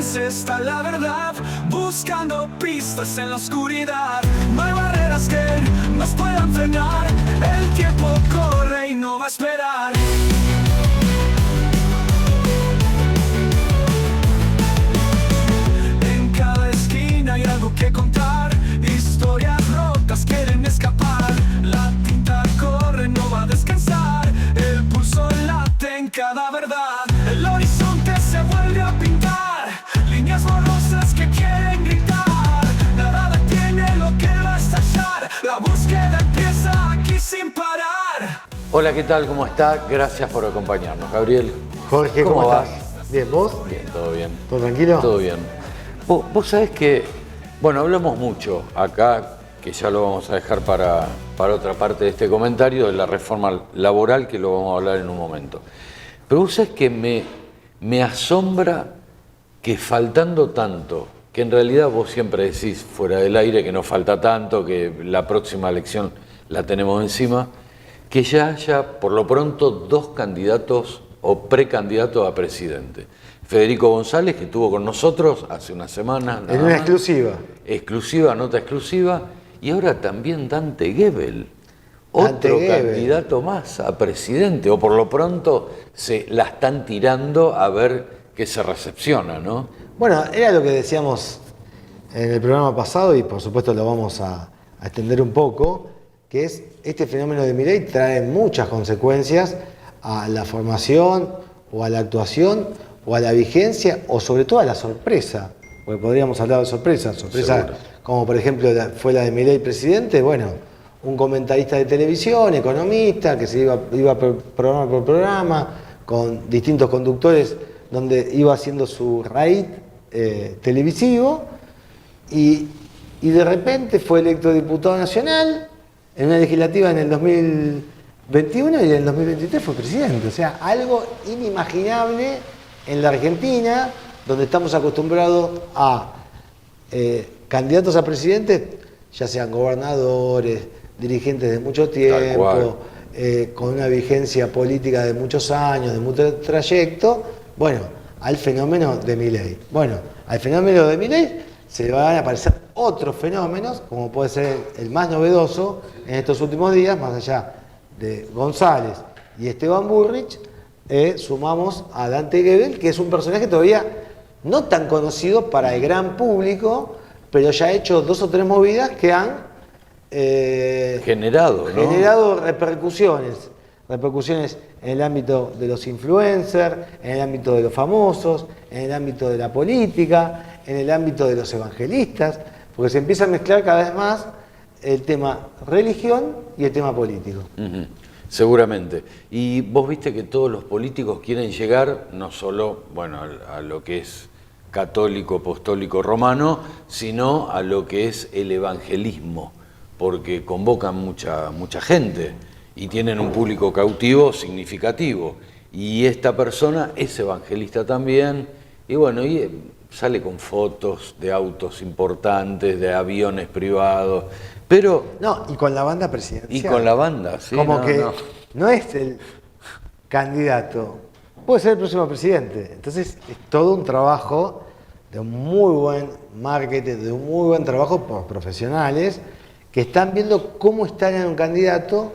sombras está la verdad, buscando pistas en la oscuridad. No hay barreras que nos puedan frenar, el tiempo corre y no va a esperar. En cada esquina hay algo que contar, historias rotas quieren escapar. La tinta corre, no va a descansar, el pulso late en cada verdad. El horizonte se vuelve a pintar, líneas borrosas que quieren gritar. Nada detiene lo que va a estallar, la búsqueda empieza aquí sin parar. Hola, ¿qué tal? ¿Cómo está? Gracias por acompañarnos. Gabriel. Jorge, ¿cómo estás? Bien, ¿vos? Bien, todo bien. ¿Todo tranquilo? Todo bien. Vos sabés que, bueno, hablamos mucho acá, que ya lo vamos a dejar para otra parte de este comentario, de la reforma laboral, que lo vamos a hablar en un momento. Pero vos sabés que me asombra que faltando tanto, que en realidad vos siempre decís fuera del aire que no falta tanto, que la próxima elección la tenemos encima, que ya haya por lo pronto 2 candidatos o precandidatos a presidente. Federico González, que estuvo con nosotros hace una semana. En una exclusiva. Exclusiva, nota exclusiva. Y ahora también Dante Gebel, otro candidato más a presidente, o por lo pronto se la están tirando a ver qué se recepciona, ¿no? Bueno, era lo que decíamos en el programa pasado y por supuesto lo vamos a extender un poco, que es este fenómeno de Milei trae muchas consecuencias a la formación o a la actuación o a la vigencia o sobre todo a la sorpresa, porque podríamos hablar de sorpresa Seguro. Como por ejemplo fue la de Milei presidente, bueno, un comentarista de televisión, economista, que se iba programa por programa, con distintos conductores, donde iba haciendo su raid televisivo, y de repente fue electo diputado nacional en una legislativa en el 2021 y en el 2023 fue presidente. O sea, algo inimaginable en la Argentina, donde estamos acostumbrados a candidatos a presidente, ya sean gobernadores, dirigentes de mucho tiempo, con una vigencia política de muchos años, de mucho trayecto, bueno, al fenómeno de Milei. Bueno, al fenómeno de Milei se van a aparecer otros fenómenos, como puede ser el más novedoso en estos últimos días, más allá de González y Esteban Bullrich, sumamos a Dante Gebel, que es un personaje todavía no tan conocido para el gran público, pero ya ha hecho 2 o 3 movidas que han generado repercusiones en el ámbito de los influencers, en el ámbito de los famosos, en el ámbito de la política, en el ámbito de los evangelistas, porque se empieza a mezclar cada vez más el tema religión y el tema político. Seguramente. Y vos viste que todos los políticos quieren llegar no solo, bueno, a lo que es católico, apostólico, romano, sino a lo que es el evangelismo, porque convocan mucha gente y tienen un público cautivo significativo. Y esta persona es evangelista también, y bueno, sale con fotos de autos importantes, de aviones privados, pero... No, y con la banda presidencial. Y con la banda, sí. Como no es el candidato, puede ser el próximo presidente. Entonces es todo un trabajo de un muy buen marketing, de un muy buen trabajo por profesionales que están viendo cómo estar en un candidato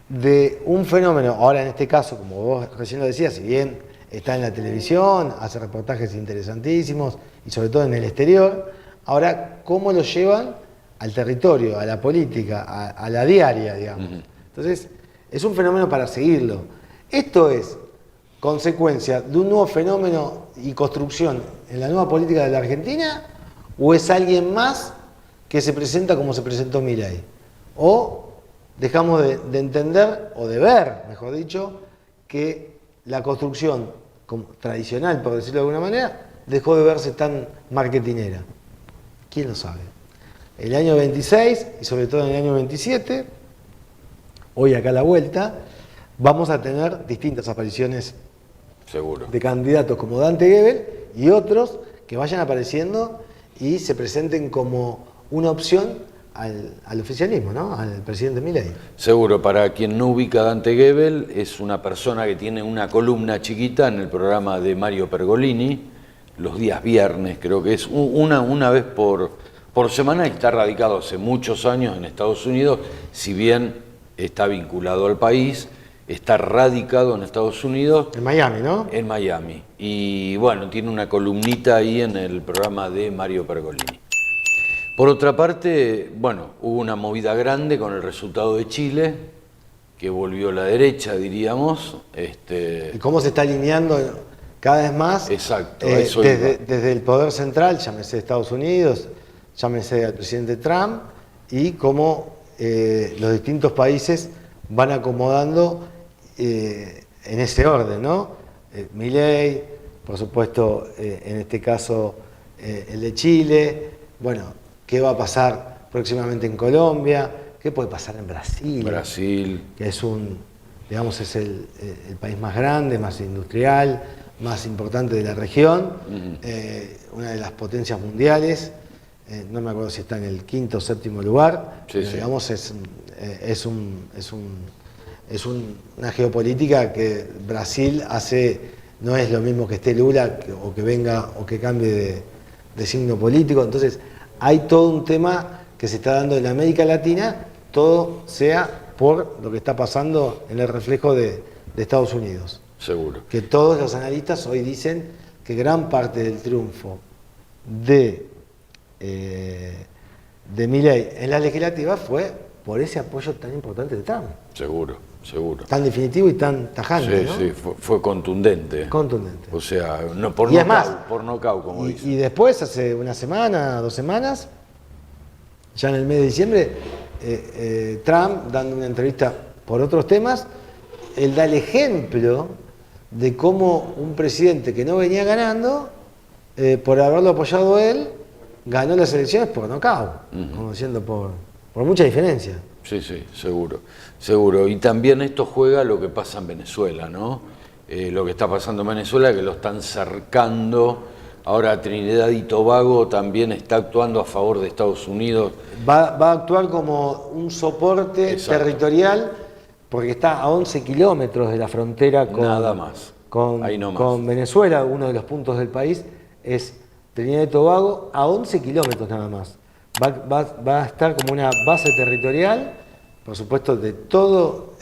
de un fenómeno. Ahora en este caso, como vos recién lo decías, si bien está en la televisión, hace reportajes interesantísimos y sobre todo en el exterior, ahora cómo lo llevan al territorio, a la política, a la diaria, digamos. Entonces, es un fenómeno para seguirlo. Esto es consecuencia de un nuevo fenómeno y construcción en la nueva política de la Argentina, o es alguien más que se presenta como se presentó Milei. O dejamos de entender, o de ver, mejor dicho, que la construcción tradicional, por decirlo de alguna manera, dejó de verse tan marketinera. ¿Quién lo sabe? El año 26 y sobre todo en el año 27, hoy acá a la vuelta, vamos a tener distintas apariciones Seguro. de candidatos como Dante Gebel y otros que vayan apareciendo y se presenten como una opción al oficialismo, ¿no? Al presidente Milei. Seguro, para quien no ubica a Dante Gebel, es una persona que tiene una columna chiquita en el programa de Mario Pergolini, los días viernes, creo que es una vez por semana, y está radicado hace muchos años en Estados Unidos, si bien está vinculado al país, está radicado en Estados Unidos. En Miami, ¿no? En Miami. Y bueno, tiene una columnita ahí en el programa de Mario Pergolini. Por otra parte, bueno, hubo una movida grande con el resultado de Chile, que volvió la derecha, diríamos. ¿Y cómo se está alineando cada vez más? Exacto, eso desde el poder central, llámese Estados Unidos, llámese al presidente Trump, y cómo los distintos países van acomodando en ese orden, ¿no? Milei, por supuesto, en este caso el de Chile, bueno, ¿qué va a pasar próximamente en Colombia? ¿Qué puede pasar en Brasil? Brasil. Que es digamos, es el país más grande, más industrial, más importante de la región, una de las potencias mundiales, no me acuerdo si está en el 5º o 7º lugar, Sí, pero sí. digamos es una geopolítica que Brasil no es lo mismo que esté Lula o que venga o que cambie de signo político. Entonces hay todo un tema que se está dando en América Latina, todo sea por lo que está pasando en el reflejo de Estados Unidos. Seguro. Que todos los analistas hoy dicen que gran parte del triunfo de Milei en la legislativa fue por ese apoyo tan importante de Trump. Seguro, seguro. Tan definitivo y tan tajante, Sí, ¿no? sí, fue contundente. Contundente. O sea, no, por Y es nocaut, más, por nocaut, como dicen. Y después, hace una semana, 2 semanas, ya en el mes de diciembre, Trump, dando una entrevista por otros temas, él da el ejemplo de cómo un presidente que no venía ganando, por haberlo apoyado él, ganó las elecciones por nocaut, como diciendo por mucha diferencia. Sí, sí, seguro, seguro. Y también esto juega lo que pasa en Venezuela, ¿no? Lo que está pasando en Venezuela, que lo están cercando. Ahora Trinidad y Tobago también está actuando a favor de Estados Unidos. Va a actuar como un soporte Exacto. territorial, porque está a 11 kilómetros de la frontera Nada más. Ahí no más. con Venezuela. Uno de los puntos del país es Trinidad y Tobago, a 11 kilómetros nada más. Va a estar como una base territorial, por supuesto, de todo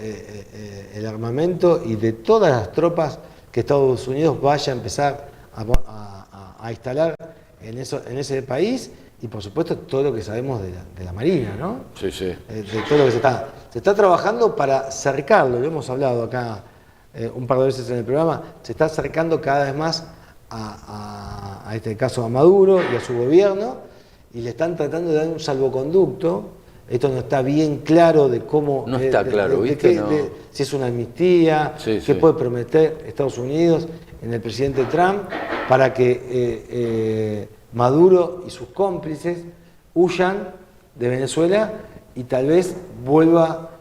el armamento y de todas las tropas que Estados Unidos vaya a empezar a instalar en ese país, y por supuesto todo lo que sabemos de la Marina, ¿no? Sí, sí. De todo lo que se está trabajando para cercarlo, lo hemos hablado acá un par de veces en el programa, se está acercando cada vez más a este caso a Maduro y a su gobierno, y le están tratando de dar un salvoconducto. Esto no está bien claro de cómo... No está claro, ¿viste? No. Si es una amnistía, Sí, qué sí. puede prometer Estados Unidos en el presidente Trump para que Maduro y sus cómplices huyan de Venezuela y tal vez vuelva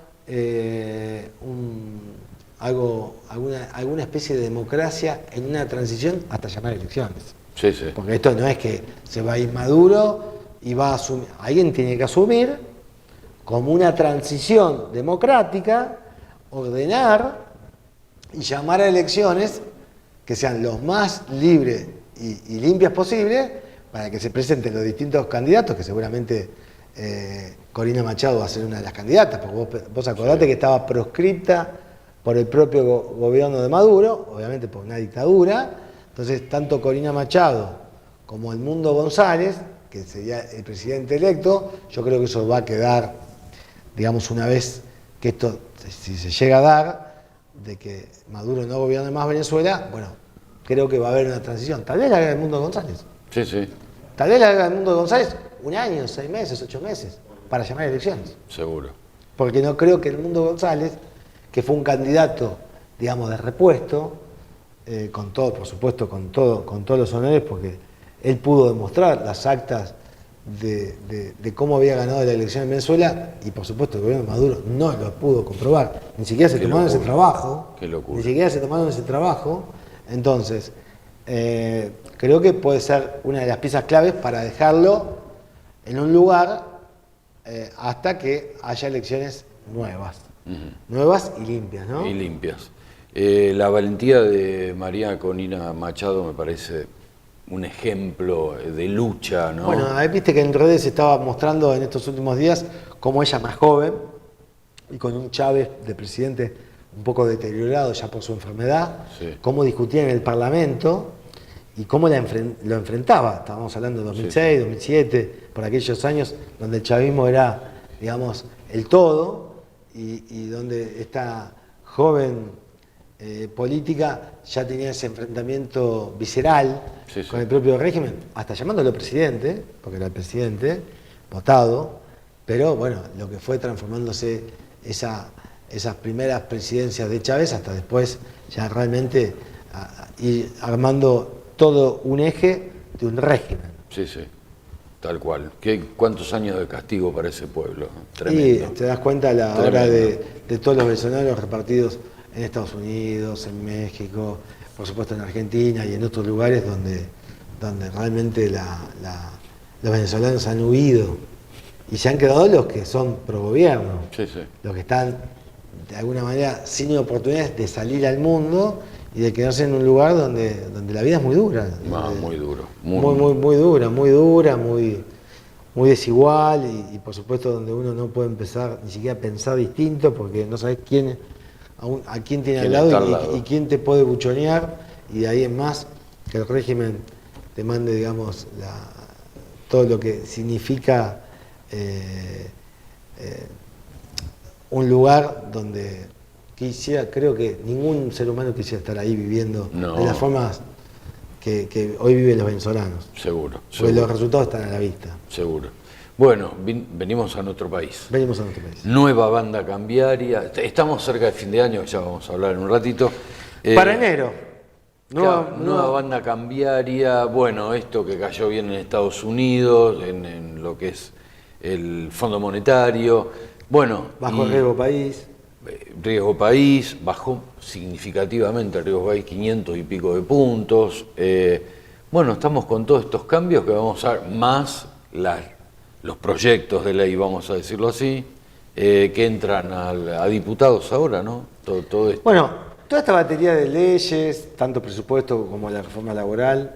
alguna especie de democracia en una transición hasta llamar elecciones. Sí, sí. Porque esto no es que se va a ir Maduro y va a asumir. Alguien tiene que asumir como una transición democrática, ordenar y llamar a elecciones que sean los más libres y limpias posibles, para que se presenten los distintos candidatos, que seguramente Corina Machado va a ser una de las candidatas, porque vos acordate que estaba proscripta por el propio gobierno de Maduro, obviamente por una dictadura. Entonces, tanto Corina Machado como Edmundo González, que sería el presidente electo, yo creo que eso va a quedar, digamos, una vez que esto, si se llega a dar, de que Maduro no gobierne más Venezuela, bueno, creo que va a haber una transición. Tal vez la haga Edmundo González. Sí, sí. Tal vez la haga Edmundo González 1 año, 6 meses, 8 meses, para llamar a elecciones. Seguro. Porque no creo que Edmundo González, que fue un candidato, digamos, de repuesto, con todo, por supuesto, con todos los honores, porque él pudo demostrar las actas de cómo había ganado la elección en Venezuela, y por supuesto el gobierno de Maduro no lo pudo comprobar, ni siquiera se tomaron ese trabajo. Qué locura. Ni siquiera se tomaron ese trabajo. Entonces, creo que puede ser una de las piezas claves para dejarlo en un lugar hasta que haya elecciones nuevas. Nuevas y limpias, ¿no? Y limpias. La valentía de María Corina Machado me parece un ejemplo de lucha, ¿no? Bueno, ahí viste que en redes se estaba mostrando en estos últimos días cómo ella más joven y con un Chávez de presidente un poco deteriorado ya por su enfermedad, Sí. cómo discutía en el Parlamento y cómo lo enfrentaba. Estábamos hablando de 2006, 2007, por aquellos años donde el chavismo era, digamos, el todo y donde esta joven política ya tenía ese enfrentamiento visceral con el propio régimen, hasta llamándolo presidente, porque era el presidente, votado, pero bueno, lo que fue transformándose esas primeras presidencias de Chávez hasta después ya realmente ir armando todo un eje de un régimen. Sí, sí, tal cual. ¿Cuántos años de castigo para ese pueblo? Y Tremendo. te das cuenta a la hora de todos los venezolanos repartidos en Estados Unidos, en México, por supuesto en Argentina y en otros lugares donde realmente los venezolanos han huido y se han quedado los que son pro gobierno, Sí, sí. los que están de alguna manera sin oportunidades de salir al mundo y de quedarse en un lugar donde la vida es muy dura. Muy duro. Muy dura, muy desigual y por supuesto donde uno no puede empezar ni siquiera a pensar distinto porque no sabes a quién tiene al lado y quién te puede buchonear y de ahí en más que el régimen te mande, digamos, todo lo que significa un lugar donde creo que ningún ser humano quisiera estar ahí viviendo de las formas que hoy viven los venezolanos. Seguro. Porque los resultados están a la vista. Seguro. Bueno, venimos a nuestro país. Venimos a nuestro país. Nueva banda cambiaria. Estamos cerca de fin de año, ya vamos a hablar en un ratito. Para enero. Nueva banda cambiaria. Bueno, esto que cayó bien en Estados Unidos, en lo que es el Fondo Monetario. Bueno. Bajo el riesgo país. Riesgo país, bajó significativamente el riesgo país, 500 y pico de puntos. Bueno, estamos con todos estos cambios que vamos a ver, más los proyectos de ley, vamos a decirlo así, que entran a diputados ahora, ¿no? Todo esto. Bueno, toda esta batería de leyes, tanto presupuesto como la reforma laboral,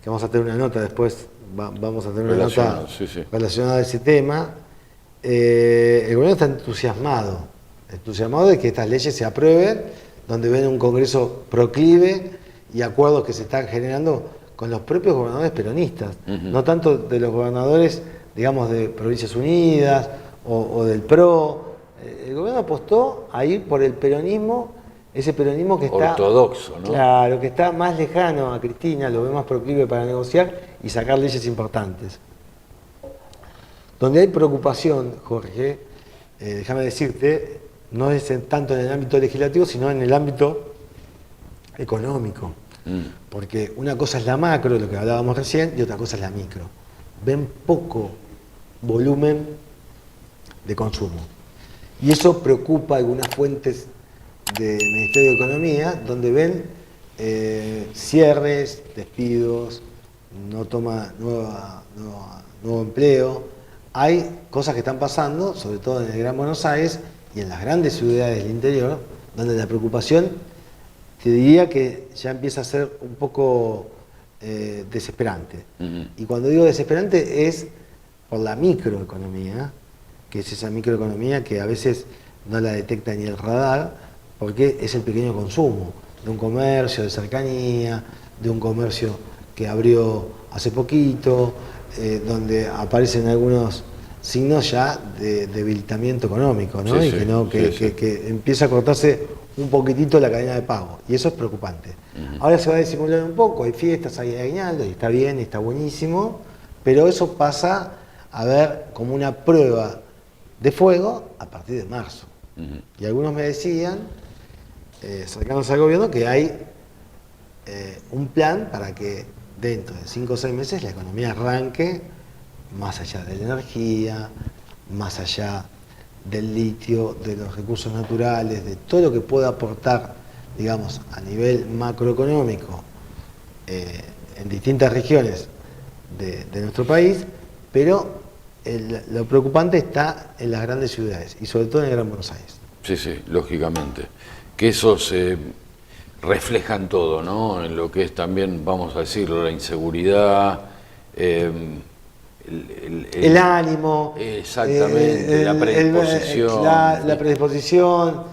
que vamos a tener una nota después, vamos a tener una nota relacionada a ese tema, el gobierno está entusiasmado de que estas leyes se aprueben, donde ven un Congreso proclive y acuerdos que se están generando con los propios gobernadores peronistas, no tanto de los gobernadores, digamos, de Provincias Unidas o del PRO. El gobierno apostó a ir por el peronismo, ese peronismo que está ortodoxo, ¿no? Claro, que está más lejano a Cristina, lo ve más proclive para negociar y sacar leyes importantes. Donde hay preocupación, Jorge, déjame decirte, no es tanto en el ámbito legislativo, sino en el ámbito económico. Porque una cosa es la macro, lo que hablábamos recién, y otra cosa es la micro. Ven poco volumen de consumo. Y eso preocupa a algunas fuentes del Ministerio de Economía, donde ven cierres, despidos, no toma nuevo empleo. Hay cosas que están pasando, sobre todo en el Gran Buenos Aires y en las grandes ciudades del interior, donde la preocupación, te diría que ya empieza a ser un poco desesperante. Y cuando digo desesperante es por la microeconomía, que es esa microeconomía que a veces no la detecta ni el radar, porque es el pequeño consumo de un comercio de cercanía, de un comercio que abrió hace poquito, donde aparecen algunos signos ya de debilitamiento económico, ¿no? Sí, que empieza a cortarse un poquitito la cadena de pago, y eso es preocupante. Ahora se va a disimular un poco, hay fiestas, hay aguinaldos, y está bien, está buenísimo, pero eso pasa a ver como una prueba de fuego a partir de marzo. Y algunos me decían, cercanos al gobierno, que hay un plan para que dentro de 5 o 6 meses la economía arranque más allá de la energía, más allá del litio, de los recursos naturales, de todo lo que pueda aportar, digamos, a nivel macroeconómico en distintas regiones de nuestro país, pero lo preocupante está en las grandes ciudades y sobre todo en el Gran Buenos Aires. Sí, lógicamente. Que esos reflejan todo, ¿no? En lo que es también, vamos a decirlo, la inseguridad, el ánimo, exactamente, la predisposición. La predisposición,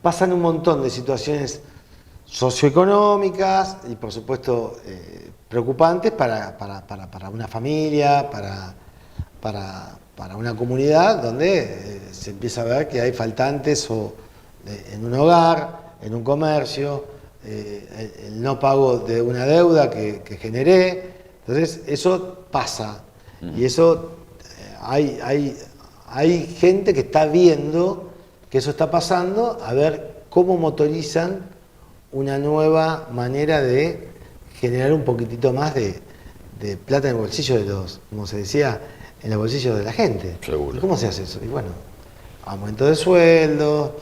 pasan un montón de situaciones socioeconómicas y por supuesto preocupantes para una familia, para una comunidad donde se empieza a ver que hay faltantes en un hogar, en un comercio, el no pago de una deuda que generé. Entonces eso pasa y eso hay gente que está viendo que eso está pasando, a ver cómo motorizan una nueva manera de generar un poquitito más de plata en el bolsillo de los, como se decía, en los bolsillos de la gente. Seguro. ¿Y cómo se hace eso? Y bueno, aumento de sueldos,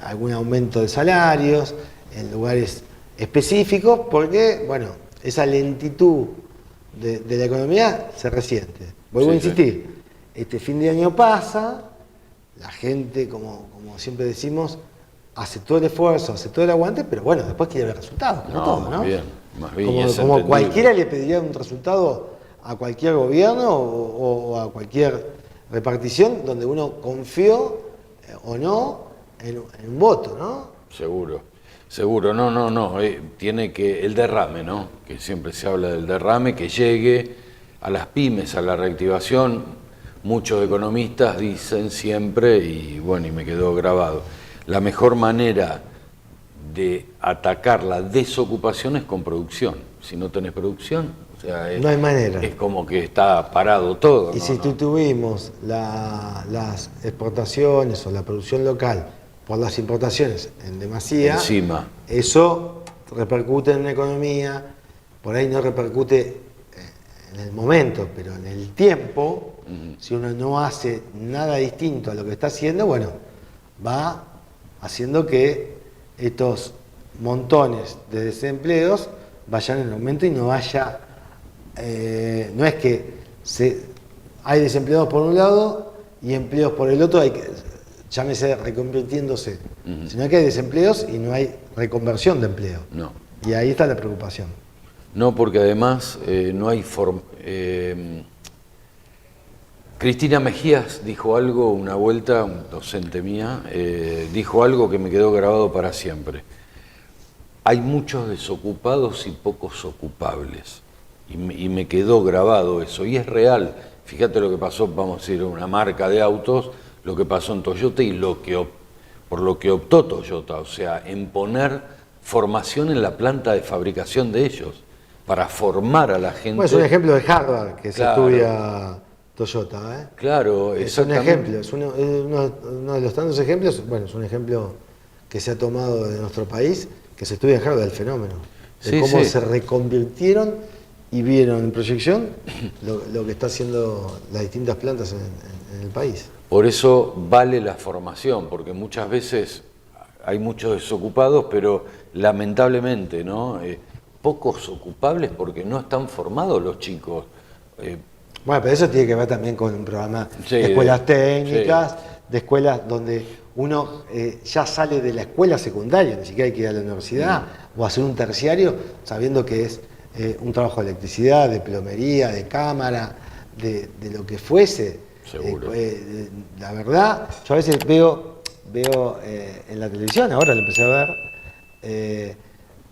algún aumento de salarios en lugares específicos, porque, bueno, esa lentitud de la economía se resiente. Vuelvo a insistir, este fin de año pasa, la gente, como siempre decimos, hace todo el esfuerzo, hace todo el aguante, pero bueno, después quiere ver resultados, como todo, ¿no? Más bien, como cualquiera le pediría un resultado a cualquier gobierno o a cualquier repartición donde uno confió o no en un voto, ¿no? Seguro, no, tiene que, el derrame, ¿no? Que siempre se habla del derrame, que llegue a las pymes, a la reactivación. Muchos economistas dicen siempre, y bueno, y me quedó grabado, la mejor manera de atacar la desocupación es con producción. Si no tenés producción, o sea, no hay manera. Es como que está parado todo. Y si tuvimos las exportaciones o la producción local por las importaciones en demasía, encima, eso repercute en la economía, por ahí no repercute en el momento, pero en el tiempo, si uno no hace nada distinto a lo que está haciendo, bueno, va haciendo que estos montones de desempleos vayan en aumento y no haya, no es que hay desempleados por un lado y empleos por el otro, llámese reconvirtiéndose, sino que hay desempleos y no hay reconversión de empleo. No. Y ahí está la preocupación. No, porque además no hay Cristina Mejías dijo algo, una vuelta, un docente mía, dijo algo que me quedó grabado para siempre. Hay muchos desocupados y pocos ocupables. Y me quedó grabado eso. Y es real. Fíjate lo que pasó, vamos a decir, una marca de autos, lo que pasó en Toyota y por lo que optó Toyota. O sea, en poner formación en la planta de fabricación de ellos, para formar a la gente. Bueno, es un ejemplo de Harvard que se estudia Toyota, ¿eh? Claro, es un ejemplo, es uno de los tantos ejemplos, bueno, es un ejemplo que se ha tomado de nuestro país, que se estudia en Harvard, del fenómeno, de cómo se reconvirtieron y vieron en proyección lo que está haciendo las distintas plantas en el país. Por eso vale la formación, porque muchas veces hay muchos desocupados, pero lamentablemente, ¿no? Pocos ocupables porque no están formados los chicos. Bueno, pero eso tiene que ver también con un programa de escuelas técnicas, de escuelas donde uno ya sale de la escuela secundaria, ni siquiera hay que ir a la universidad o hacer un terciario sabiendo que es un trabajo de electricidad, de plomería, de cámara, de lo que fuese. Seguro. La verdad, yo a veces veo en la televisión, ahora lo empecé a ver,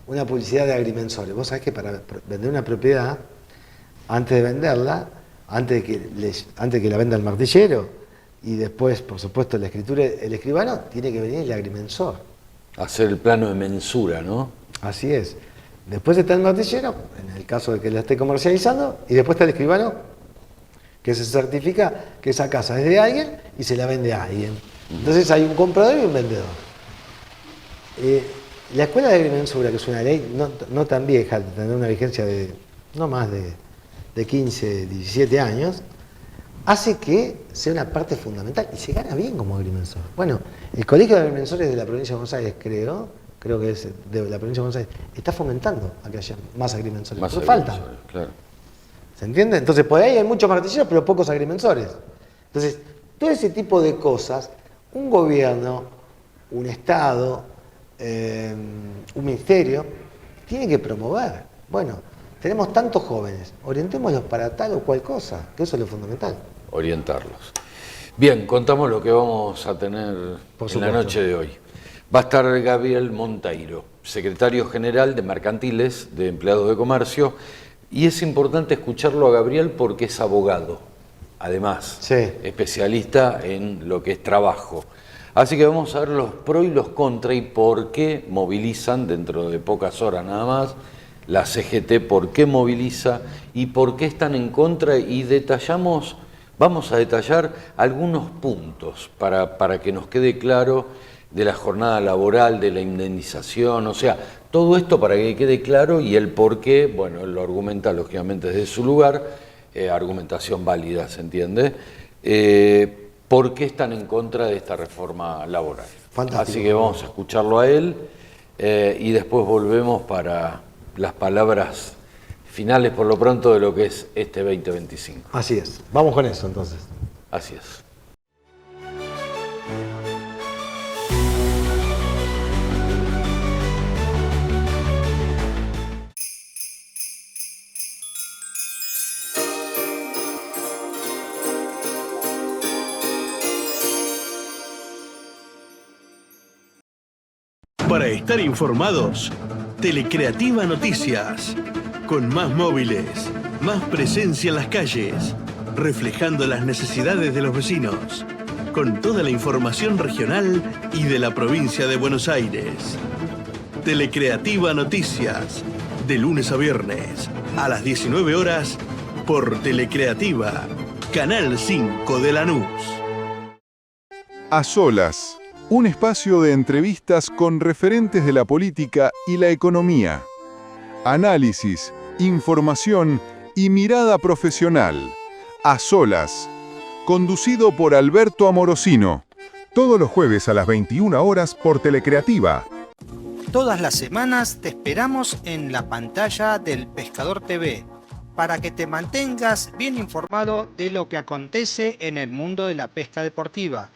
una publicidad de agrimensores. Vos sabés que para vender una propiedad, antes de venderla, antes de que la venda el martillero y después, por supuesto, la escritura, el escribano, tiene que venir el agrimensor. Hacer el plano de mensura, ¿no? Así es. Después está el martillero, en el caso de que la esté comercializando, y después está el escribano, que se certifica que esa casa es de alguien y se la vende a alguien. Entonces hay un comprador y un vendedor. La escuela de agrimensura, que es una ley no tan vieja, tendrá una vigencia de no más de 15, 17 años, hace que sea una parte fundamental y se gana bien como agrimensor. Bueno, el Colegio de Agrimensores de la provincia de Buenos Aires, creo que es de la provincia de Buenos Aires, está fomentando a que haya más agrimensores. Porque faltan. Claro. ¿Se entiende? Entonces, por ahí hay muchos martilleros, pero pocos agrimensores. Entonces, todo ese tipo de cosas, un gobierno, un Estado, un ministerio, tiene que promover. Bueno, tenemos tantos jóvenes, orientémoslos para tal o cual cosa, que eso es lo fundamental. Orientarlos. Bien, contamos lo que vamos a tener en la noche de hoy. Va a estar Gabriel Monteiro, secretario general de Mercantiles, de Empleados de Comercio, y es importante escucharlo a Gabriel porque es abogado, además, Sí. especialista en lo que es trabajo. Así que vamos a ver los pros y los contras y por qué movilizan, dentro de pocas horas nada más, la CGT, por qué moviliza y por qué están en contra, y vamos a detallar algunos puntos para que nos quede claro de la jornada laboral, de la indemnización, o sea, todo esto para que quede claro, y el por qué, bueno, él lo argumenta lógicamente desde su lugar, argumentación válida, ¿se entiende? ¿Por qué están en contra de esta reforma laboral? Fantástico. Así que vamos a escucharlo a él y después volvemos para las palabras finales por lo pronto de lo que es este 2025. Así es. Vamos con eso entonces. Así es. Para estar informados, Telecreativa Noticias, con más móviles, más presencia en las calles, reflejando las necesidades de los vecinos, con toda la información regional y de la provincia de Buenos Aires. Telecreativa Noticias, de lunes a viernes, a las 19 horas, por Telecreativa, Canal 5 de Lanús. A Solas, un espacio de entrevistas con referentes de la política y la economía. Análisis, información y mirada profesional. A Solas, conducido por Alberto Amorosino. Todos los jueves a las 21 horas por Telecreativa. Todas las semanas te esperamos en la pantalla del Pescador TV para que te mantengas bien informado de lo que acontece en el mundo de la pesca deportiva.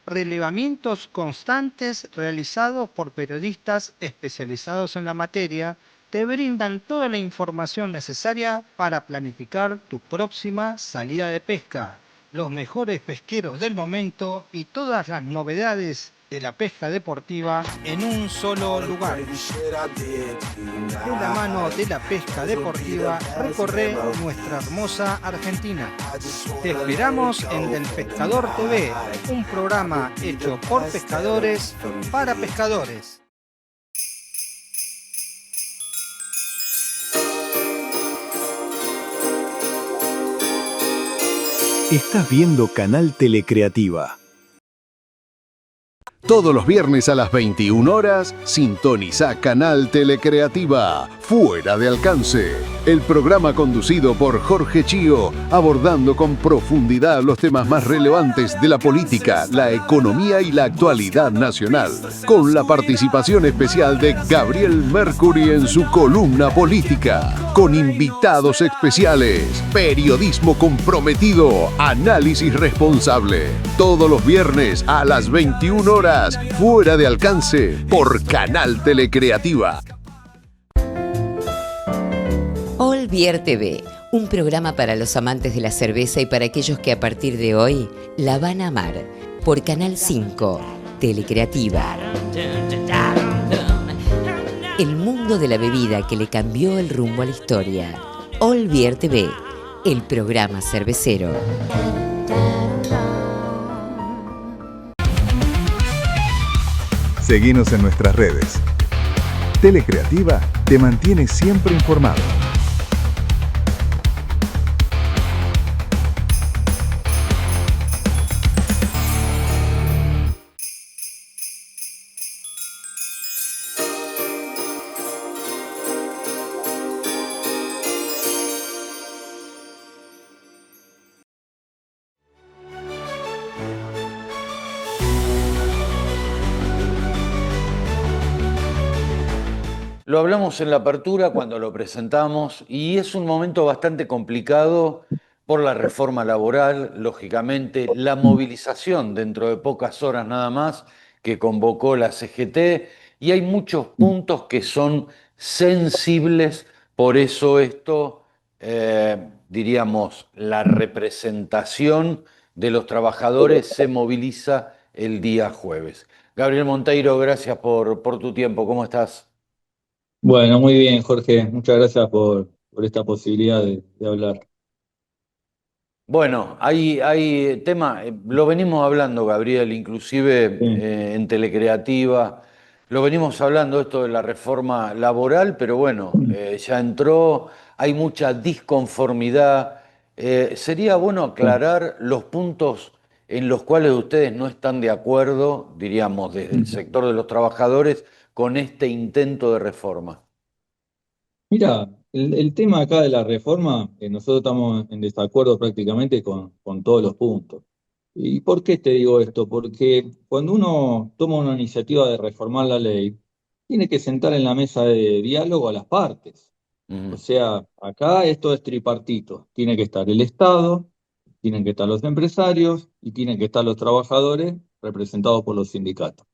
Relevamientos constantes realizados por periodistas especializados en la materia te brindan toda la información necesaria para planificar tu próxima salida de pesca, los mejores pesqueros del momento y todas las novedades de la pesca deportiva en un solo lugar. De la mano de la pesca deportiva, recorre nuestra hermosa Argentina. Te esperamos en Del Pescador TV, un programa hecho por pescadores para pescadores. Estás viendo Canal Telecreativa. Todos los viernes a las 21 horas, sintoniza Canal Telecreativa, Fuera de Alcance. El programa conducido por Jorge Chío, abordando con profundidad los temas más relevantes de la política, la economía y la actualidad nacional. Con la participación especial de Gabriel Mercury en su columna política. Con invitados especiales, periodismo comprometido, análisis responsable. Todos los viernes a las 21 horas, Fuera de Alcance, por Canal Telecreativa. Olvier TV, un programa para los amantes de la cerveza y para aquellos que a partir de hoy la van a amar, por Canal 5, Telecreativa. El mundo de la bebida que le cambió el rumbo a la historia. Olvier TV, el programa cervecero. Seguinos en nuestras redes. Telecreativa te mantiene siempre informado. Lo hablamos en la apertura cuando lo presentamos y es un momento bastante complicado por la reforma laboral, lógicamente, la movilización dentro de pocas horas nada más que convocó la CGT y hay muchos puntos que son sensibles, por eso esto, diríamos, la representación de los trabajadores se moviliza el día jueves. Gabriel Monteiro, gracias por tu tiempo, ¿cómo estás? Bueno, muy bien, Jorge. Muchas gracias por esta posibilidad de hablar. Bueno, hay tema, lo venimos hablando, Gabriel, inclusive Sí, en Telecreativa, lo venimos hablando esto de la reforma laboral, pero bueno, ya entró, hay mucha disconformidad. Sería bueno sí. aclarar los puntos en los cuales ustedes no están de acuerdo, diríamos, desde el sector de los trabajadores, con este intento de reforma. Mira, el tema acá de la reforma, nosotros estamos en desacuerdo prácticamente con todos los puntos. ¿Y por qué te digo esto? Porque cuando uno toma una iniciativa de reformar la ley, tiene que sentar en la mesa de diálogo a las partes. O Ujú, sea, acá esto es tripartito. Tiene que estar el Estado, tienen que estar los empresarios y tienen que estar los trabajadores representados por los sindicatos.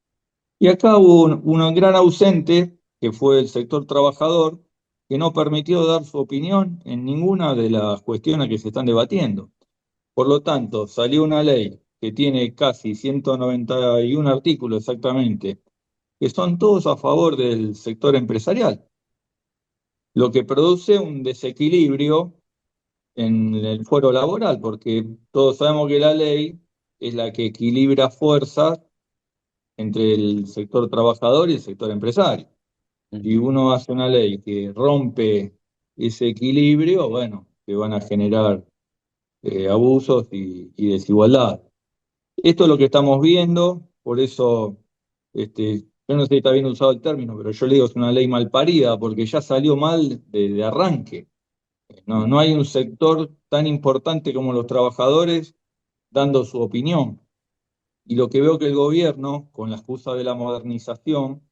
Y acá hubo un gran ausente, que fue el sector trabajador, que no permitió dar su opinión en ninguna de las cuestiones que se están debatiendo. Por lo tanto, salió una ley que tiene casi 191 artículos exactamente, que son todos a favor del sector empresarial, lo que produce un desequilibrio en el fuero laboral, porque todos sabemos que la ley es la que equilibra fuerzas entre el sector trabajador y el sector empresario. Si ujú. uno hace una ley que rompe ese equilibrio, bueno, que van a generar abusos y desigualdad. Esto es lo que estamos viendo, por eso, yo no sé si está bien usado el término, pero yo le digo es una ley mal parida, porque ya salió mal de arranque. No hay un sector tan importante como los trabajadores dando su opinión. Y lo que veo que el gobierno, con la excusa de la modernización,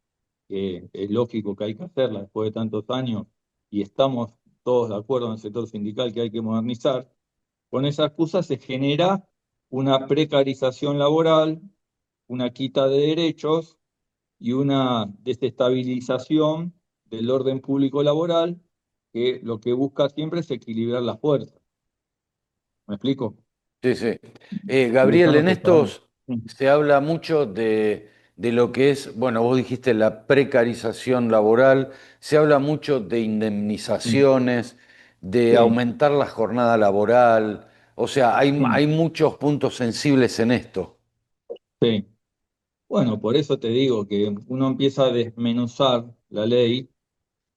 que es lógico que hay que hacerla después de tantos años, y estamos todos de acuerdo en el sector sindical que hay que modernizar, con esa excusa se genera una precarización laboral, una quita de derechos y una desestabilización del orden público laboral, que lo que busca siempre es equilibrar las fuerzas. ¿Me explico? Sí, sí. Y eso Gabriel, no en se está dando. estos se habla mucho de lo que es, bueno, vos dijiste la precarización laboral, se habla mucho de Sí, indemnizaciones, de sí, aumentar la jornada laboral, o sea, sí, hay muchos puntos sensibles en esto. sí. Bueno, por eso te digo que uno empieza a desmenuzar la ley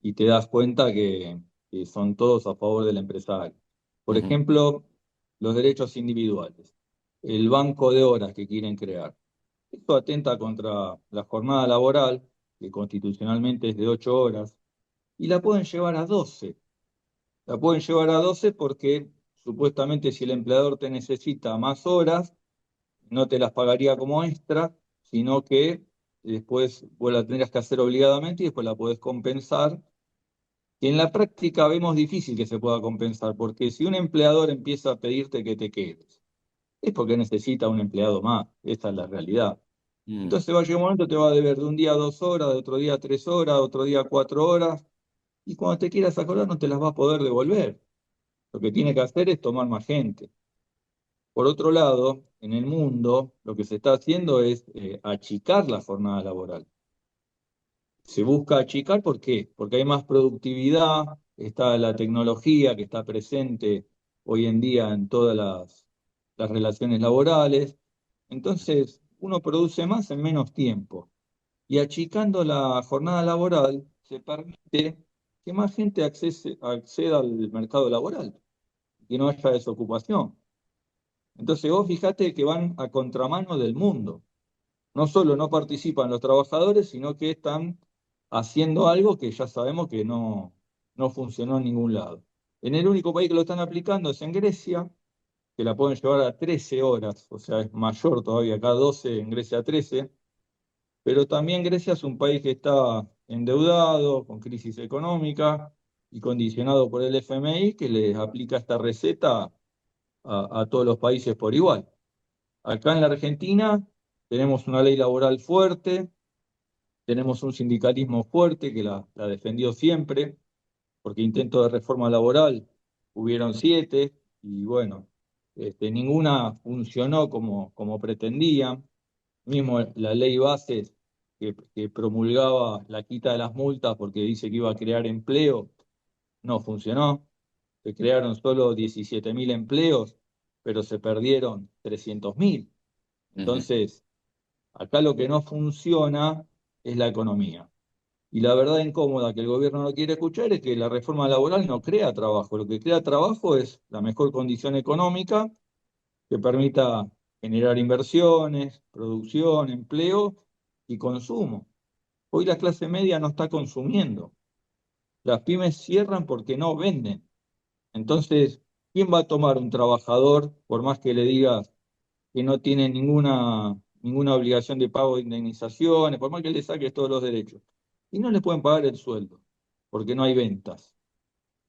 y te das cuenta que son todos a favor del empresario. Por Ujú, ejemplo, los derechos individuales, el banco de horas que quieren crear. Esto atenta contra la jornada laboral, que constitucionalmente es de 8 horas, y la pueden llevar a 12. La pueden llevar a 12 porque supuestamente si el empleador te necesita más horas, no te las pagaría como extra, sino que después vos la tendrías que hacer obligadamente y después la podés compensar. Y en la práctica vemos difícil que se pueda compensar, porque si un empleador empieza a pedirte que te quedes, es porque necesita un empleado más, esa es la realidad. mm, Entonces va a llegar un momento, te va a deber de un día 2 horas, de otro día 3 horas, otro día 4 horas, y cuando te quieras acordar no te las va a poder devolver. Lo que tiene que hacer es tomar más gente. Por otro lado, en el mundo lo que se está haciendo es achicar la jornada laboral. Se busca achicar, ¿por qué? Porque hay más productividad, está la tecnología que está presente hoy en día en todas las relaciones laborales. Entonces, uno produce más en menos tiempo. Y achicando la jornada laboral, se permite que más gente acceda al mercado laboral y no haya desocupación. Entonces, vos fijate que van a contramano del mundo. No solo no participan los trabajadores, sino que están haciendo algo que ya sabemos que no funcionó en ningún lado. En el único país que lo están aplicando es en Grecia, que la pueden llevar a 13 horas, o sea, es mayor todavía, acá 12, en Grecia 13, pero también Grecia es un país que está endeudado, con crisis económica y condicionado por el FMI, que les aplica esta receta a todos los países por igual. Acá en la Argentina tenemos una ley laboral fuerte, Tenemos un sindicalismo fuerte que la defendió siempre, porque intentos de reforma laboral hubieron 7 y bueno, ninguna funcionó como pretendían. Mismo la ley Bases que promulgaba la quita de las multas porque dice que iba a crear empleo, no funcionó. Se crearon solo 17.000 empleos, pero se perdieron 300.000. Ujú. Entonces, acá lo que no funciona es la economía. Y la verdad incómoda que el gobierno no quiere escuchar es que la reforma laboral no crea trabajo. Lo que crea trabajo es la mejor condición económica que permita generar inversiones, producción, empleo y consumo. Hoy la clase media no está consumiendo. Las pymes cierran porque no venden. Entonces, ¿quién va a tomar un trabajador, por más que le digas que no tiene ninguna obligación de pago de indemnizaciones, por más que le saques todos los derechos? Y no le pueden pagar el sueldo, porque no hay ventas.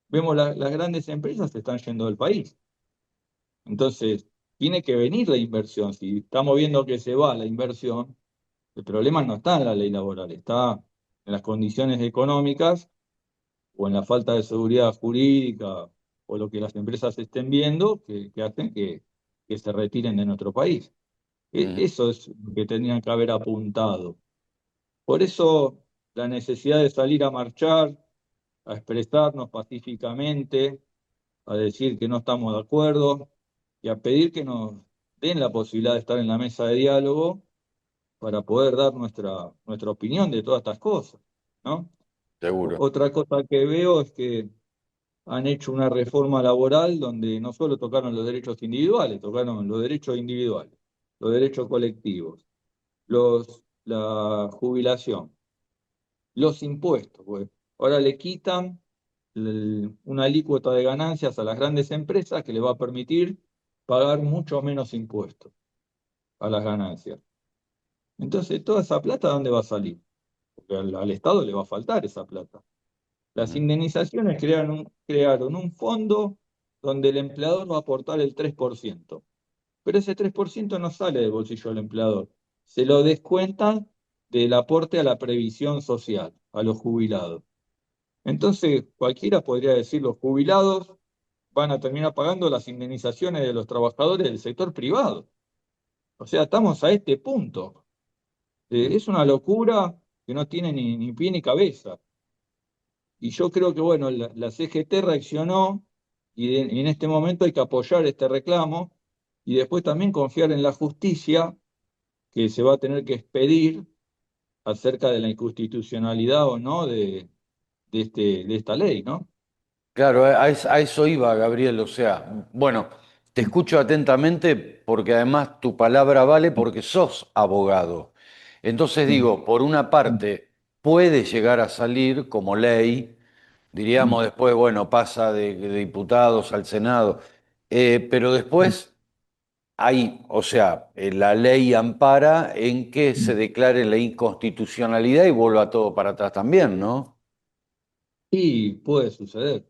Vemos las grandes empresas se están yendo del país. Entonces, tiene que venir la inversión. Si estamos viendo que se va la inversión, el problema no está en la ley laboral, está en las condiciones económicas o en la falta de seguridad jurídica o lo que las empresas estén viendo que hacen que se retiren de nuestro país. Ujú. Eso es lo que tendrían que haber apuntado. Por eso la necesidad de salir a marchar, a expresarnos pacíficamente, a decir que no estamos de acuerdo y a pedir que nos den la posibilidad de estar en la mesa de diálogo para poder dar nuestra opinión de todas estas cosas, ¿no? Seguro. Otra cosa que veo es que han hecho una reforma laboral donde no solo tocaron los derechos individuales, tocaron los derechos individuales, los derechos colectivos, la jubilación, los impuestos, pues. Ahora le quitan una alícuota de ganancias a las grandes empresas que le va a permitir pagar mucho menos impuestos a las ganancias. Entonces, ¿toda esa plata dónde va a salir? Porque al Estado le va a faltar esa plata. Las Ujú. indemnizaciones crearon un fondo donde el empleador va a aportar el 3%. Pero ese 3% no sale del bolsillo del empleador. Se lo descuentan del aporte a la previsión social, a los jubilados. Entonces, cualquiera podría decir los jubilados van a terminar pagando las indemnizaciones de los trabajadores del sector privado. O sea, estamos a este punto. Es una locura que no tiene ni pie ni cabeza. Y yo creo que, bueno, la CGT reaccionó y en este momento hay que apoyar este reclamo y después también confiar en la justicia que se va a tener que expedir acerca de la inconstitucionalidad o no de esta ley, ¿no? Claro, a eso iba, Gabriel. O sea, bueno, te escucho atentamente porque además tu palabra vale porque sos abogado. Entonces Mm, digo, por una parte, puede llegar a salir como ley, diríamos mm, después, bueno, pasa de diputados al Senado, pero después hay, o sea, la ley ampara en que se mm. declare la inconstitucionalidad y vuelva todo para atrás también, ¿no? Y puede suceder.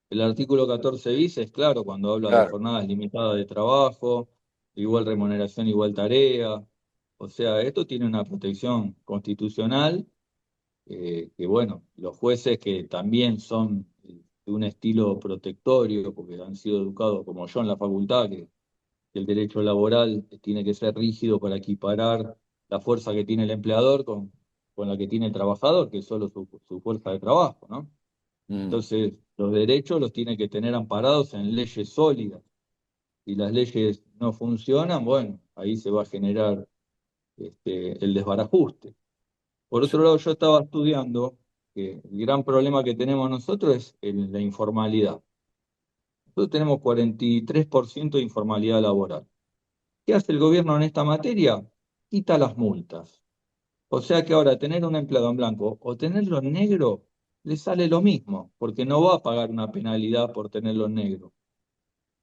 El artículo 14 bis es claro cuando habla de Claro. jornadas limitadas de trabajo, igual remuneración, igual tarea. O sea, esto tiene una protección constitucional que bueno, los jueces que también son de un estilo protectorio, porque han sido educados como yo en la facultad, que el derecho laboral tiene que ser rígido para equiparar la fuerza que tiene el empleador con la que tiene el trabajador, que es solo su fuerza de trabajo, ¿no? Mm. Entonces, los derechos los tiene que tener amparados en leyes sólidas. Si las leyes no funcionan, bueno, ahí se va a generar el desbarajuste. Por otro lado, yo estaba estudiando que el gran problema que tenemos nosotros es la informalidad. Nosotros tenemos 43% de informalidad laboral. ¿Qué hace el gobierno en esta materia? Quita las multas. O sea que ahora tener un empleado en blanco o tenerlo en negro le sale lo mismo, porque no va a pagar una penalidad por tenerlo en negro.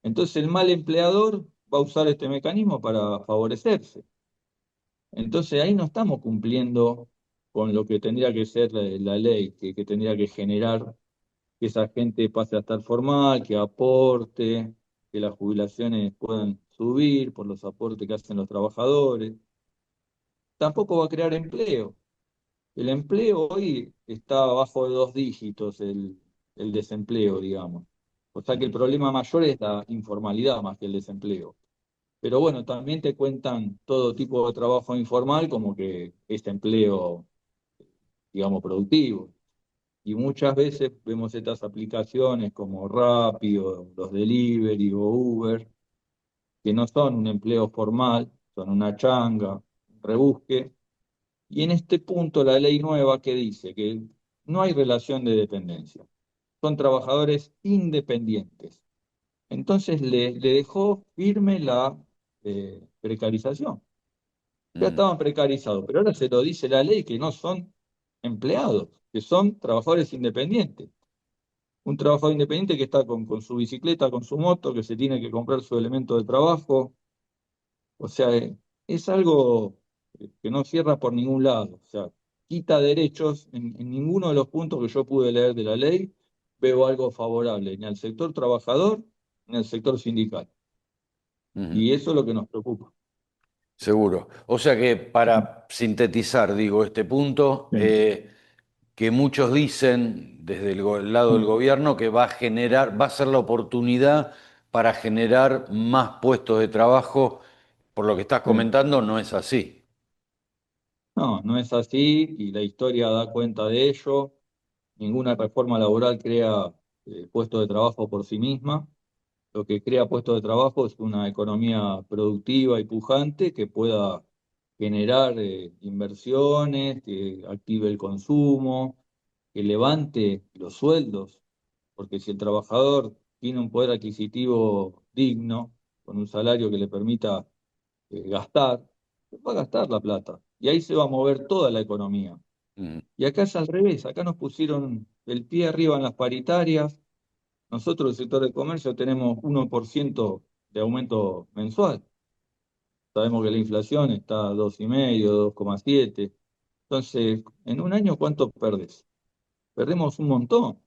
Entonces el mal empleador va a usar este mecanismo para favorecerse. Entonces ahí no estamos cumpliendo con lo que tendría que ser la ley, que tendría que generar que esa gente pase a estar formal, que aporte, que las jubilaciones puedan subir por los aportes que hacen los trabajadores. Tampoco va a crear empleo. El empleo hoy está abajo de 2 dígitos, el desempleo, digamos. O sea que el problema mayor es la informalidad más que el desempleo. Pero bueno, también te cuentan todo tipo de trabajo informal como que es empleo, digamos, productivo. Y muchas veces vemos estas aplicaciones como Rappi o los delivery o Uber, que no son un empleo formal, son una changa, un rebusque. Y en este punto la ley nueva que dice que no hay relación de dependencia, son trabajadores independientes. Entonces le dejó firme la precarización. Ya Mm, estaban precarizados, pero ahora se lo dice la ley que no son empleados, que son trabajadores independientes. Un trabajador independiente que está con su bicicleta, con su moto, que se tiene que comprar su elemento de trabajo. O sea, es algo que no cierra por ningún lado. O sea, quita derechos en ninguno de los puntos que yo pude leer de la ley. Veo algo favorable ni al sector trabajador ni al sector sindical. ujú. Y eso es lo que nos preocupa. Seguro. O sea que para sintetizar, digo, este punto, Sí. que muchos dicen desde el lado del gobierno que va a generar, va a ser la oportunidad para generar más puestos de trabajo, por lo que estás Sí. comentando, no es así. No, no es así y la historia da cuenta de ello. Ninguna reforma laboral crea puestos de trabajo por sí misma. Lo que crea puestos de trabajo es una economía productiva y pujante que pueda generar inversiones, que active el consumo, que levante los sueldos, porque si el trabajador tiene un poder adquisitivo digno, con un salario que le permita gastar, va a gastar la plata. Y ahí se va a mover toda la economía. Mm, Y acá es al revés, acá nos pusieron el pie arriba en las paritarias. Nosotros, el sector de comercio, tenemos 1% de aumento mensual. Sabemos que la inflación está a 2,5, 2,7. Entonces, en un año, ¿cuánto perdés? Perdemos un montón.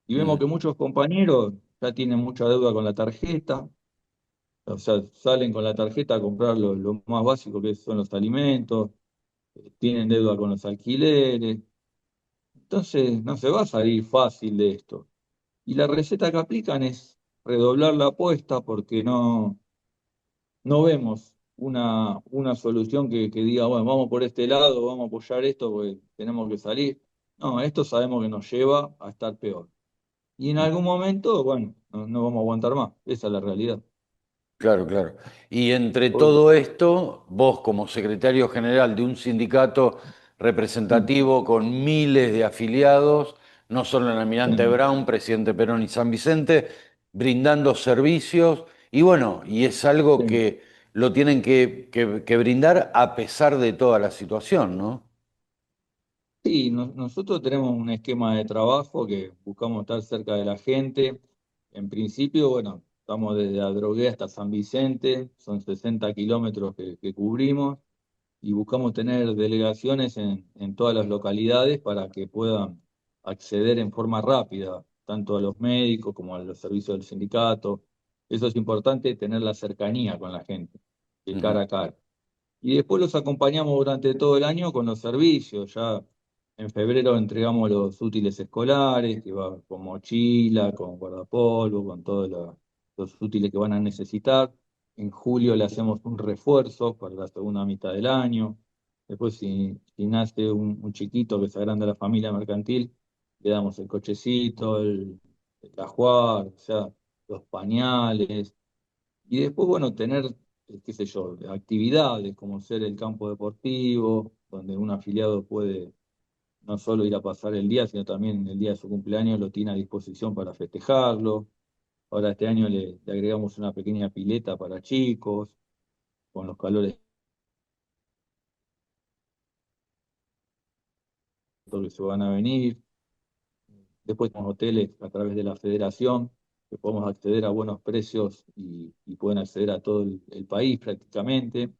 Y vemos mm, que muchos compañeros ya tienen mucha deuda con la tarjeta. O sea, salen con la tarjeta a comprar lo más básico que son los alimentos. Tienen deuda con los alquileres. Entonces, no se va a salir fácil de esto. Y la receta que aplican es redoblar la apuesta porque no vemos una solución que diga, bueno, vamos por este lado, vamos a apoyar esto porque tenemos que salir. No, esto sabemos que nos lleva a estar peor. Y en mm. algún momento, bueno, no vamos a aguantar más. Esa es la realidad. Claro, claro. Y entre Hoy- todo esto, vos como secretario general de un sindicato Mm, representativo con miles de afiliados, no solo en Almirante sí, Brown, Presidente Perón y San Vicente, brindando servicios, y bueno, y es algo sí. que lo tienen que brindar a pesar de toda la situación, ¿no? Sí, nosotros tenemos un esquema de trabajo que buscamos estar cerca de la gente. En principio, bueno, estamos desde Adrogué hasta San Vicente, son 60 kilómetros que cubrimos y buscamos tener delegaciones en todas las localidades para que puedan acceder en forma rápida, tanto a los médicos como a los servicios del sindicato. Eso es importante, tener la cercanía con la gente, de Ujú, cara a cara. Y después los acompañamos durante todo el año con los servicios. Ya en febrero entregamos los útiles escolares, que va con mochila, con guardapolvo, con todos los útiles que van a necesitar. En julio le hacemos un refuerzo para la segunda mitad del año. Después, si nace un chiquito que se agranda la familia mercantil, le damos el cochecito, el ajuar, o sea, los pañales. Y después, bueno, tener, qué sé yo, actividades como ser el campo deportivo, donde un afiliado puede no solo ir a pasar el día, sino también el día de su cumpleaños lo tiene a disposición para festejarlo. Ahora este año le agregamos una pequeña pileta para chicos, con los calores que se van a venir. Después tenemos hoteles a través de la federación, que podemos acceder a buenos precios y pueden acceder a todo el país prácticamente.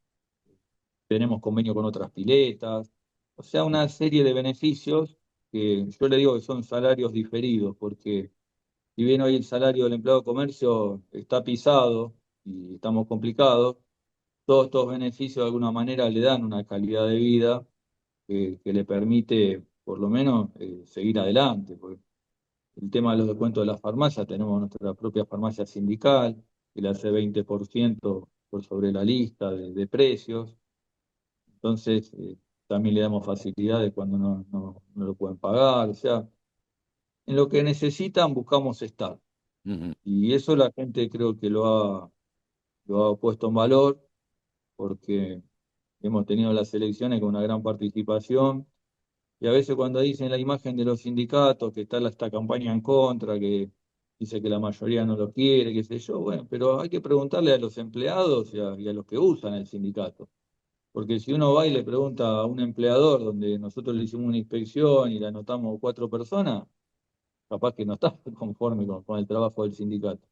Tenemos convenio con otras piletas, o sea, una serie de beneficios que yo le digo que son salarios diferidos, porque si bien hoy el salario del empleado de comercio está pisado y estamos complicados, todos estos beneficios de alguna manera le dan una calidad de vida que le permite, por lo menos, seguir adelante. Porque el tema de los descuentos de las farmacias, tenemos nuestra propia farmacia sindical, que le hace 20% por sobre la lista de precios. Entonces, también le damos facilidades cuando no lo pueden pagar. O sea, en lo que necesitan buscamos estar. Ujú. Y eso la gente creo que lo ha puesto en valor, porque hemos tenido las elecciones con una gran participación. Y a veces cuando dicen la imagen de los sindicatos, que está esta campaña en contra, que dice que la mayoría no lo quiere, qué sé yo, bueno, pero hay que preguntarle a los empleados y a los que usan el sindicato. Porque si uno va y le pregunta a un empleador donde nosotros le hicimos una inspección y le anotamos 4 personas, capaz que no está conforme con el trabajo del sindicato.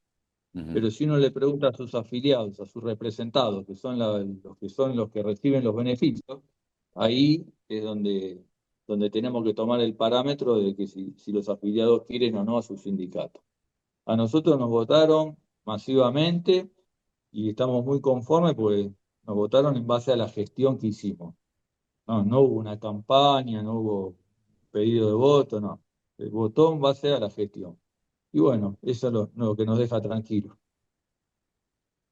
Ujú. Pero si uno le pregunta a sus afiliados, a sus representados, que son los que reciben los beneficios, ahí es donde tenemos que tomar el parámetro de que si los afiliados quieren o no a su sindicato. A nosotros nos votaron masivamente y estamos muy conformes porque nos votaron en base a la gestión que hicimos. No hubo una campaña, no hubo pedido de voto, no. Se votó en base a la gestión. Y bueno, eso es lo que nos deja tranquilos.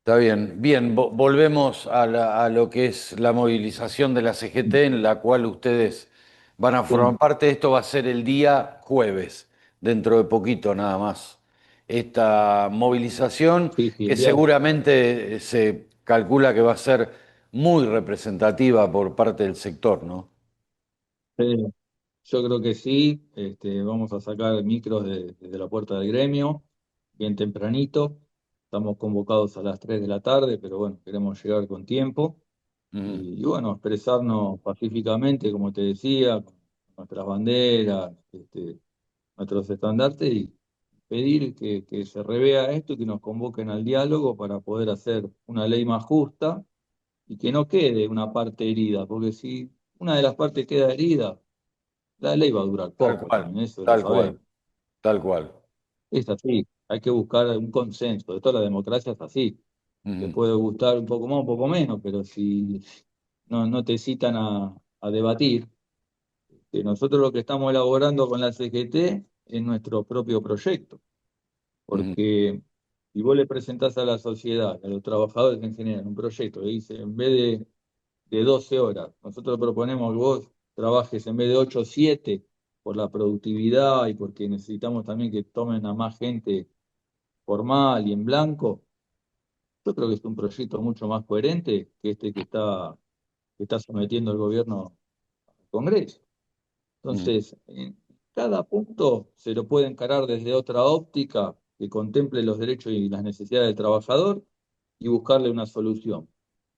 Está bien. Bien, volvemos a lo que es la movilización de la CGT, en la cual ustedes van a Sí, formar parte. Esto va a ser el día jueves, dentro de poquito nada más. Esta movilización sí, sí, que el día. seguramente se calcula que va a ser muy representativa por parte del sector, ¿no? Sí, yo creo que sí. Vamos a sacar micros desde la puerta del gremio, bien tempranito. Estamos convocados a las 3 de la tarde, pero bueno, queremos llegar con tiempo. Ujú, Y bueno, expresarnos pacíficamente, como te decía, con nuestras banderas, nuestros estandartes y pedir que se revea esto y que nos convoquen al diálogo para poder hacer una ley más justa y que no quede una parte herida, porque si una de las partes queda herida, la ley va a durar tal poco cual, también, eso lo tal cual, sabemos. tal cual. Es así, hay que buscar un consenso, de toda la democracia es así. Te Ujú, puede gustar un poco más, un poco menos, pero si no te citan a debatir, nosotros lo que estamos elaborando con la CGT es nuestro propio proyecto, ujú. porque si vos le presentás a la sociedad, a los trabajadores en general, un proyecto que dice, en vez de 12 horas, nosotros proponemos que vos trabajes en vez de 8 7 por la productividad y porque necesitamos también que tomen a más gente formal y en blanco. Yo creo que es un proyecto mucho más coherente que este que está sometiendo el gobierno al Congreso. Ujú, Entonces, en cada punto se lo puede encarar desde otra óptica que contemple los derechos y las necesidades del trabajador y buscarle una solución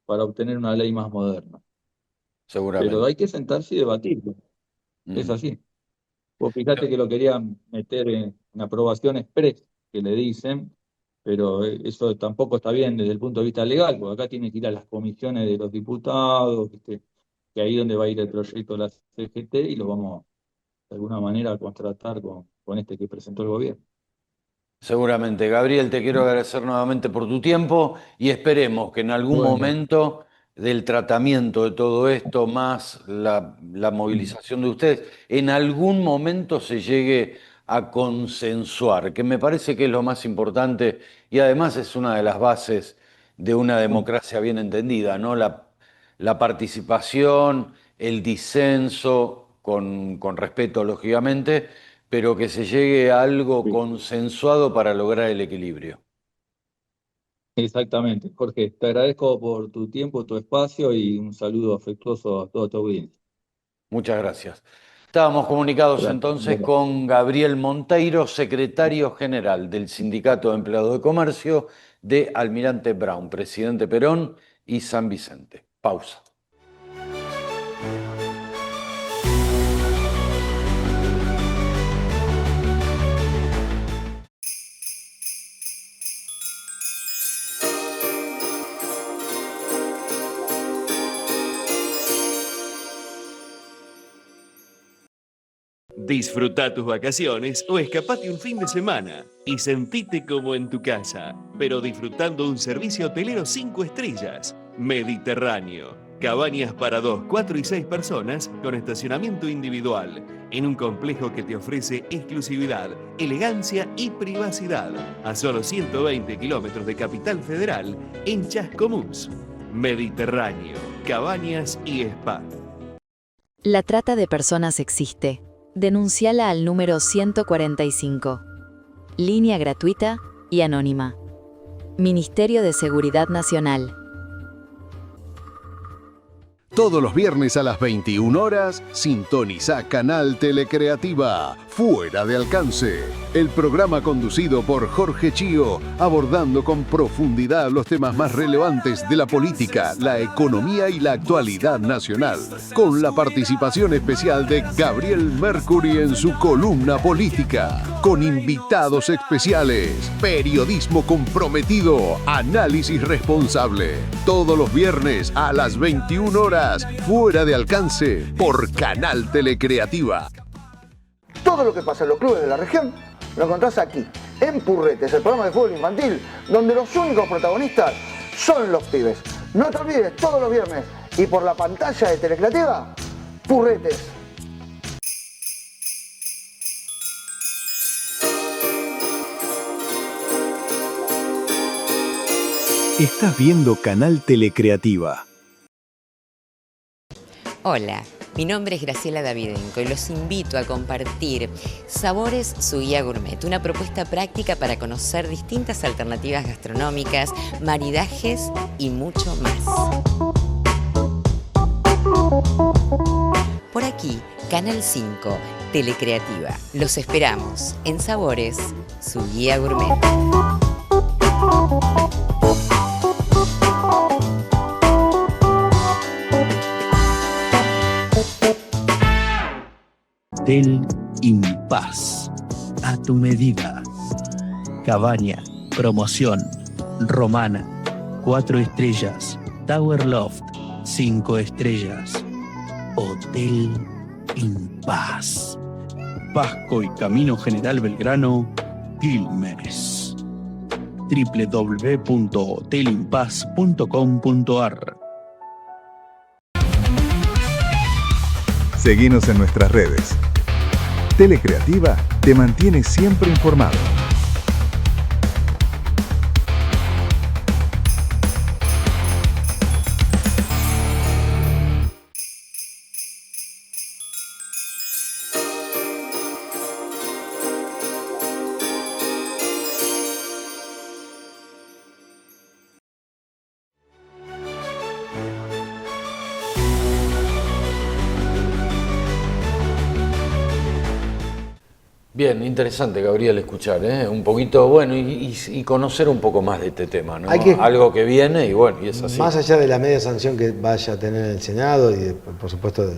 para obtener una ley más moderna. Pero seguramente. hay que sentarse y debatirlo. Es Ujú. así. Vos fíjate que lo querían meter en aprobación express, que le dicen, pero eso tampoco está bien desde el punto de vista legal, porque acá tiene que ir a las comisiones de los diputados, ¿viste? Que ahí donde va a ir el proyecto de la CGT y lo vamos de alguna manera a contratar con este que presentó el gobierno. Seguramente. Gabriel, te quiero agradecer nuevamente por tu tiempo y esperemos que en algún Bueno, momento del tratamiento de todo esto, más la movilización de ustedes, en algún momento se llegue a consensuar, que me parece que es lo más importante y además es una de las bases de una democracia bien entendida, ¿no? La participación, el disenso, con respeto, lógicamente, pero que se llegue a algo sí, consensuado para lograr el equilibrio. exactamente. Jorge, te agradezco por tu tiempo, tu espacio y un saludo afectuoso a toda tu audiencia. Muchas gracias. Estábamos comunicados Gracias. entonces con Gabriel Monteiro, secretario general del Sindicato de Empleados de Comercio de Almirante Brown, presidente Perón y San Vicente. Pausa. Disfruta tus vacaciones o escapate un fin de semana y sentite como en tu casa, pero disfrutando de un servicio hotelero 5 estrellas, Mediterráneo. Cabañas para 2, 4 y 6 personas con estacionamiento individual, en un complejo que te ofrece exclusividad, elegancia y privacidad, a solo 120 kilómetros de Capital Federal, en Chascomús. Mediterráneo, cabañas y spa. La trata de personas existe. Denunciala al número 145. Línea gratuita y anónima. Ministerio de Seguridad Nacional. Todos los viernes a las 21 horas, sintoniza Canal Telecreativa, Fuera de Alcance. El programa conducido por Jorge Chío, abordando con profundidad los temas más relevantes de la política, la economía y la actualidad nacional. Con la participación especial de Gabriel Mercury en su columna política. Con invitados especiales, periodismo comprometido, análisis responsable. Todos los viernes a las 21 horas. Fuera de Alcance por Canal Telecreativa. Todo lo que pasa en los clubes de la región lo encontrás aquí, en Purretes, el programa de fútbol infantil, donde los únicos protagonistas son los pibes. No te olvides, todos los viernes y por la pantalla de Telecreativa, Purretes. Estás viendo Canal Telecreativa. Hola, mi nombre es Graciela Davidenko y los invito a compartir Sabores, su guía gourmet, una propuesta práctica para conocer distintas alternativas gastronómicas, maridajes y mucho más. Por aquí, Canal 5, Telecreativa. Los esperamos en Sabores, su guía gourmet. Hotel Impaz, a tu medida. Cabaña, promoción, romana, 4 estrellas. Tower Loft, 5 estrellas. Hotel Impaz. Pasco y Camino General Belgrano, Quilmes. www.hotelimpaz.com.ar. Seguinos en nuestras redes. Telecreativa te mantiene siempre informado. Bien, interesante, Gabriel, escuchar, un poquito, bueno, y conocer un poco más de este tema, ¿no? Algo que viene y bueno, y es así. Más allá de la media sanción que vaya a tener el Senado y por supuesto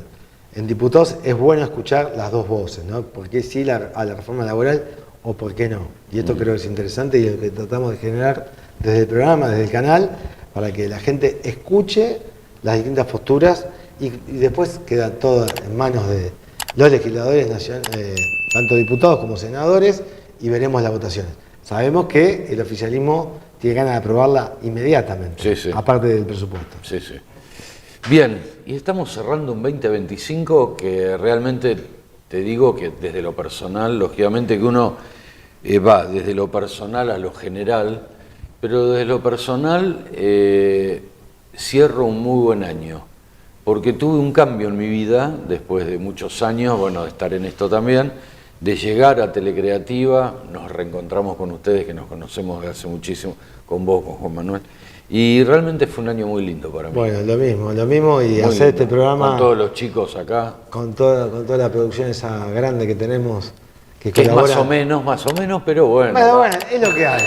en diputados, es bueno escuchar las dos voces, ¿no? ¿Por qué sí a la reforma laboral o por qué no? Y esto creo que es interesante y lo que tratamos de generar desde el programa, desde el canal, para que la gente escuche las distintas posturas y después queda todo en manos de los legisladores nacionales, tanto diputados como senadores, y veremos las votaciones. Sabemos que el oficialismo tiene ganas de aprobarla inmediatamente, aparte del presupuesto. Sí, sí. Bien, y estamos cerrando un 2025 que realmente te digo que desde lo personal, lógicamente que uno va desde lo personal a lo general, pero desde lo personal cierro un muy buen año. Porque tuve un cambio en mi vida, después de muchos años, bueno, de estar en esto también, de llegar a Telecreativa, nos reencontramos con ustedes, que nos conocemos desde hace muchísimo, con vos, con Juan Manuel, y realmente fue un año muy lindo para mí. Bueno, lo mismo, y muy hacer lindo. Este programa... Con todos los chicos acá. Con toda la producción esa grande que tenemos, que es más o menos, pero bueno. Bueno, es lo que hay.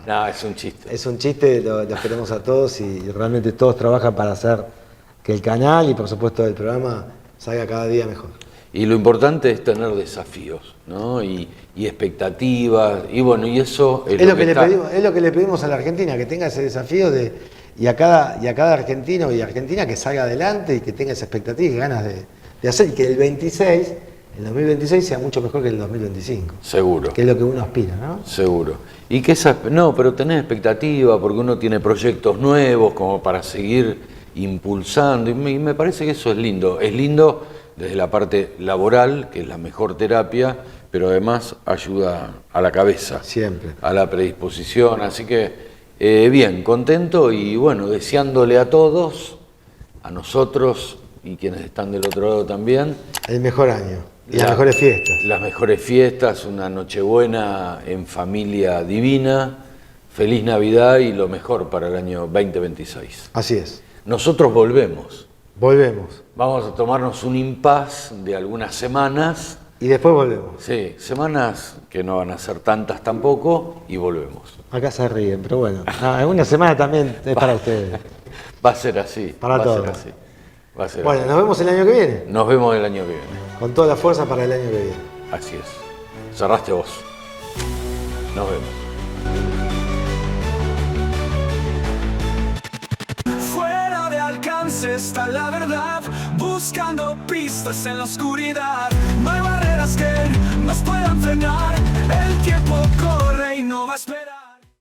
No, es un chiste. Es un chiste, lo queremos a todos y realmente todos trabajan para hacer que el canal y por supuesto el programa salga cada día mejor. Y lo importante es tener desafíos, ¿no? Y expectativas, y bueno, y eso es lo que le pedimos a la Argentina, que tenga ese desafío y a cada argentino y argentina que salga adelante y que tenga esa expectativa y ganas de hacer, y que el 2026 sea mucho mejor que el 2025. Seguro. Que es lo que uno aspira, ¿no? Seguro. Y que pero tener expectativa, porque uno tiene proyectos nuevos como para seguir impulsando, y me parece que eso es lindo. Es lindo desde la parte laboral, que es la mejor terapia, pero además ayuda a la cabeza, siempre, a la predisposición, así que bien, contento y bueno, deseándole a todos, a nosotros y quienes están del otro lado también, el mejor año y las mejores fiestas. Las mejores fiestas, una Nochebuena en familia divina, feliz Navidad y lo mejor para el año 2026. Así es. Nosotros volvemos. Volvemos. Vamos a tomarnos un impas de algunas semanas. Y después volvemos. Sí, semanas que no van a ser tantas tampoco y volvemos. Acá se ríen, pero bueno, en una semana también es para ustedes. Va a ser así. Para todos. Va a ser así. Va a ser Bueno, así. nos vemos el año que viene. Nos vemos el año que viene. Con toda la fuerza para el año que viene. Así es. Cerraste vos. Nos vemos. Fuera de alcance está la verdad, buscando pistas en la oscuridad. No hay barreras que nos puedan frenar, el tiempo corre y no va a esperar.